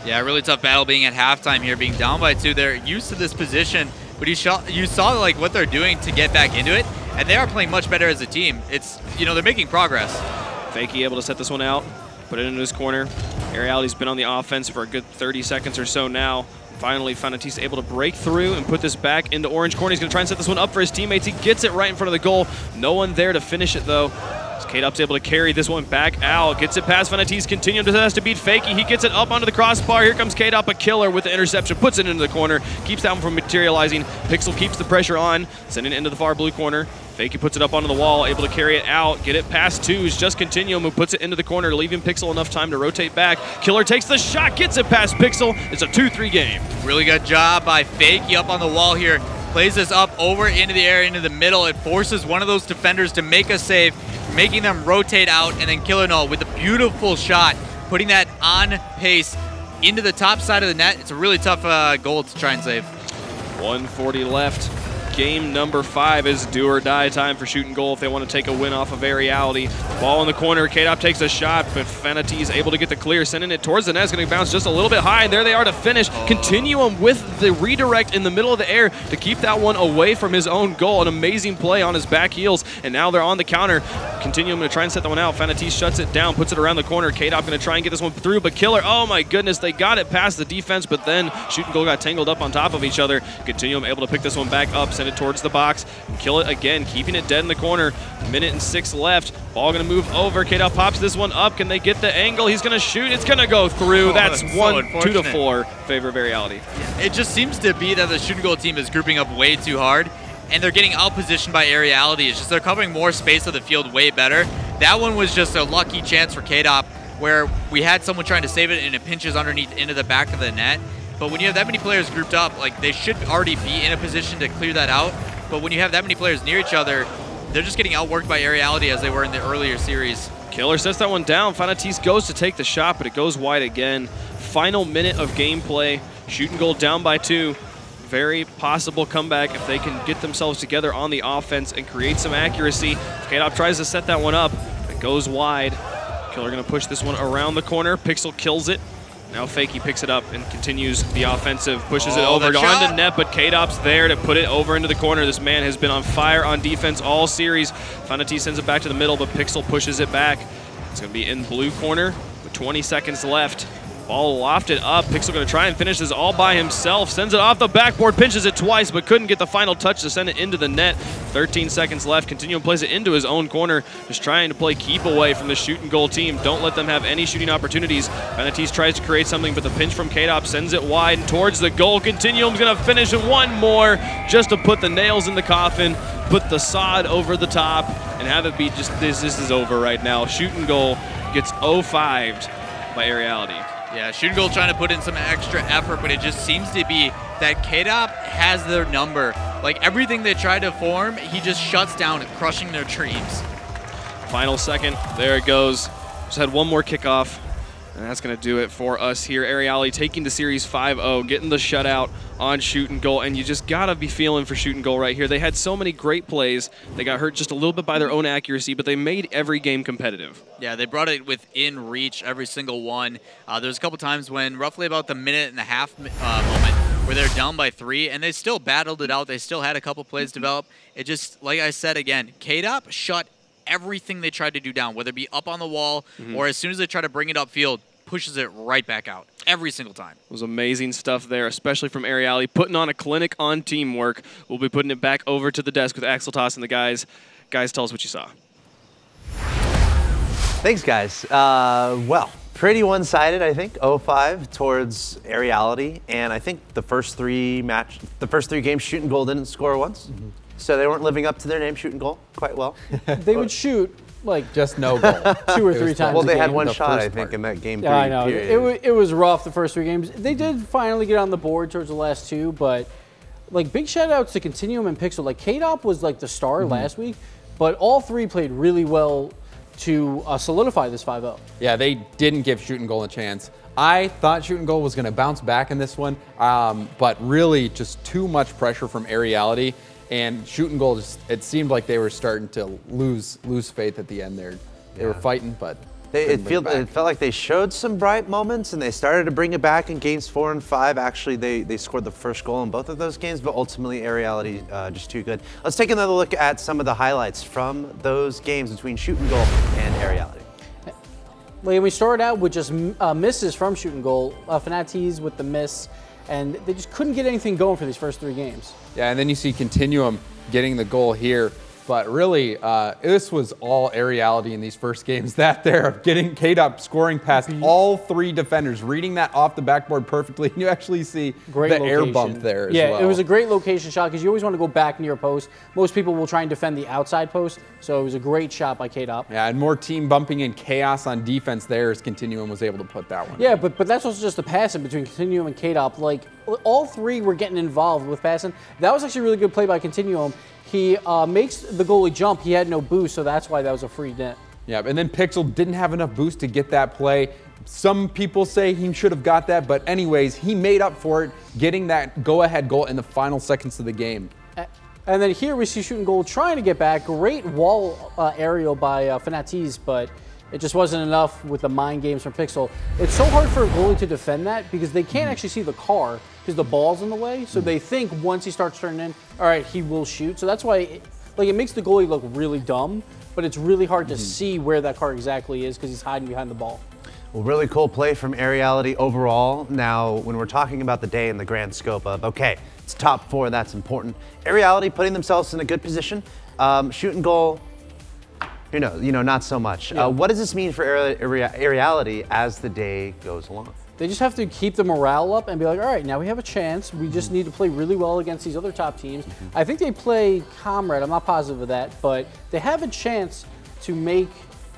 Yeah, really tough battle being at halftime here, being down by 2. They're used to this position, but you saw like what they're doing to get back into it, and they are playing much better as a team. It's, you know, they're making progress.
Fakey able to set this one out, put it into his corner. Aeriality's been on the offense for a good 30 seconds or so now. Finally, Fanatees able to break through and put this back into orange corner. He's going to try and set this one up for his teammates. He gets it right in front of the goal. No one there to finish it, though. K-Dop's able to carry this one back out. Gets it past Fanatees. Continuum has to beat Fakey. He gets it up onto the crossbar. Here comes K-Dop, a killer with the interception. Puts it into the corner. Keeps that one from materializing. Pixel keeps the pressure on. Sending it into the far blue corner. Fakey puts it up onto the wall, able to carry it out, get it past 2. It's just Continuum who puts it into the corner, leaving Pixel enough time to rotate back. Killer takes the shot, gets it past Pixel. It's a 2-3 game.
Really good job by Fakey up on the wall here. Plays this up over into the area, into the middle. It forces one of those defenders to make a save, making them rotate out, and then Killer No with a beautiful shot, putting that on pace into the top side of the net. It's a really tough goal to try and save.
1:40 left. Game number 5 is do or die time for shoot and goal if they want to take a win off of Aeriality. Ball in the corner. K-Dop takes a shot, but Fanatees able to get the clear, sending it towards the net. It's going to bounce just a little bit high, and there they are to finish. Continuum with the redirect in the middle of the air to keep that one away from his own goal. An amazing play on his back heels, and now they're on the counter. Continuum going to try and set that one out. Fanatees shuts it down, puts it around the corner. K-Dop going to try and get this one through, but Killer, oh my goodness, they got it past the defense, but then shoot and goal got tangled up on top of each other. Continuum able to pick this one back up, send it towards the box, and kill it again, keeping it dead in the corner. 1:06 left. Ball going to move over. K-Dop pops this one up. Can they get the angle? He's going to shoot. It's going to go through. That's 2-4 favor of Aeriality.
It just seems to be that the shoot and goal team is grouping up way too hard, and they're getting out-positioned by Aeriality. It's just they're covering more space of the field way better. That one was just a lucky chance for K-Dop, where we had someone trying to save it, and it pinches underneath into the back of the net. But when you have that many players grouped up, like, they should already be in a position to clear that out. but when you have that many players near each other, they're just getting outworked by Aeriality as they were in the earlier series.
Killer sets that one down. Fanatis goes to take the shot, but it goes wide again. Final minute of gameplay. Shoot and goal down by 2. Very possible comeback if they can get themselves together on the offense and create some accuracy. K-Dop tries to set that one up. It goes wide. Killer going to push this one around the corner. Pixel kills it. Now Fakey picks it up and continues the offensive, pushes it over onto net, but K-Dop's there to put it over into the corner. This man has been on fire on defense all series. Fanati sends it back to the middle, but Pixel pushes it back. It's going to be in blue corner with 20 seconds left. Ball lofted up. Pixel going to try and finish this all by himself. Sends it off the backboard, pinches it twice, but couldn't get the final touch to send it into the net. 13 seconds left. Continuum plays it into his own corner, just trying to play keep away from the shoot and goal team. Don't let them have any shooting opportunities. Fanatis tries to create something, but the pinch from K-Dop sends it wide and towards the goal. Continuum's going to finish one more just to put the nails in the coffin, put the sod over the top, and have it be just this is over right now. Shoot and goal gets 0-5'd by Aeriality.
Yeah, shoot and goal trying to put in some extra effort, but it just seems to be that K-Dop has their number. Like everything they try to form, he just shuts down, crushing their dreams.
Final second, there it goes. Just had one more kickoff, and that's going to do it for us here. Aeriality taking the series 5-0, getting the shutout on shoot and goal, and you just got to be feeling for shoot and goal right here. They had so many great plays. They got hurt just a little bit by their own accuracy, but they made every game competitive.
Yeah, they brought it within reach, every single one. There's a couple times when roughly about the minute and a half moment where they're down by 3, and they still battled it out. They still had a couple plays develop. It just, like I said again, K-Dop shut everything they tried to do down, whether it be up on the wall or as soon as they try to bring it upfield, pushes it right back out every single time.
It was amazing stuff there, especially from Aeriality, putting on a clinic on teamwork. We'll be putting it back over to the desk with Axel Toss and the guys. Guys, tell us what you saw.
Thanks, guys. Well, pretty one-sided, I think. 0-5 towards Aeriality, and I think the first three games, shoot and goal didn't score once. So they weren't living up to their name, shoot and goal, quite well.
They would shoot like just no goal 2 or 3 times.
Well, they
a
had
game.
one shot, I think, in that game.
Yeah, I know. It was rough the first 3 games. They did finally get on the board towards the last 2, but like big shout outs to Continuum and Pixel. Like K-Dop was like the star last week, but all 3 played really well to solidify this 5-0.
Yeah, they didn't give shoot and goal a chance. I thought shoot and goal was going to bounce back in this one, but really just too much pressure from Aeriality. And shoot and goal, it seemed like they were starting to lose faith at the end there. They were fighting, but
it felt like they showed some bright moments, and they started to bring it back in games 4 and 5. Actually, they scored the first goal in both of those games, but ultimately Aeriality just too good. Let's take another look at some of the highlights from those games between shoot and goal and Aeriality.
Like we started out with just misses from shoot and goal. Fanatis with the miss, and they just couldn't get anything going for these first 3 games.
Yeah, and then you see Continuum getting the goal here. But really, this was all Aeriality in these first games. That there of getting K-Dop scoring past all 3 defenders, reading that off the backboard perfectly. And you actually see the air bump there as well.
Yeah, it was a great location shot because you always want to go back near a post. Most people will try and defend the outside post, so it was a great shot by K-Dop.
Yeah, and more team bumping and chaos on defense there as Continuum was able to put that one.
Yeah, but that's also just the passing between Continuum and K-Dop. Like, all 3 were getting involved with passing. That was actually a really good play by Continuum. He makes the goalie jump. He had no boost, so that's why that was a free net.
Yeah, and then Pixel didn't have enough boost to get that play. Some people say he should have got that, but anyways, he made up for it, getting that go-ahead goal in the final seconds of the game.
And then here we see shoot and goal trying to get back. Great wall aerial by Fanatis, but it just wasn't enough with the mind games from Pixel. It's so hard for a goalie to defend that because they can't actually see the car because the ball's in the way. So they think once he starts turning in, all right, he will shoot. So that's why it makes the goalie look really dumb, but it's really hard to see where that car exactly is because he's hiding behind the ball.
Well, really cool play from Aeriality overall. Now, when we're talking about the day in the grand scope of, okay, it's top 4, that's important. Aeriality putting themselves in a good position. Shoot and goal, you know, not so much.
Yeah.
What does this mean for Aeriality as the day goes along?
They just have to keep the morale up and be like, all right, now we have a chance. We just need to play really well against these other top teams. I think they play Comrade. I'm not positive of that, but they have a chance to make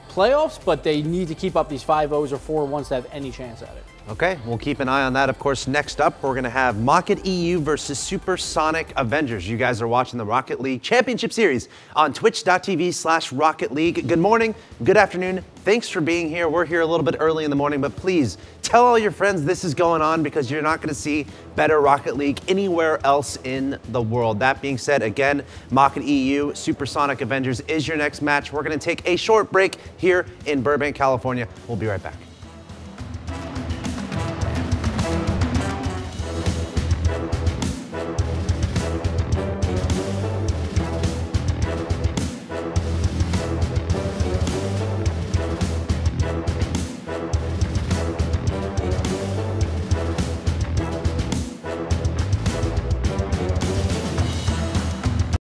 playoffs, but they need to keep up these 5-0s or 4-1s to have any chance at it.
Okay, we'll keep an eye on that. Of course, next up, we're going to have Rocket EU versus Supersonic Avengers. You guys are watching the Rocket League Championship Series on twitch.tv/Rocket League. Good morning, good afternoon. Thanks for being here. We're here a little bit early in the morning, but please tell all your friends this is going on because you're not going to see better Rocket League anywhere else in the world. That being said, again, Rocket EU, Supersonic Avengers is your next match. We're going to take a short break here in Burbank, California. We'll be right back.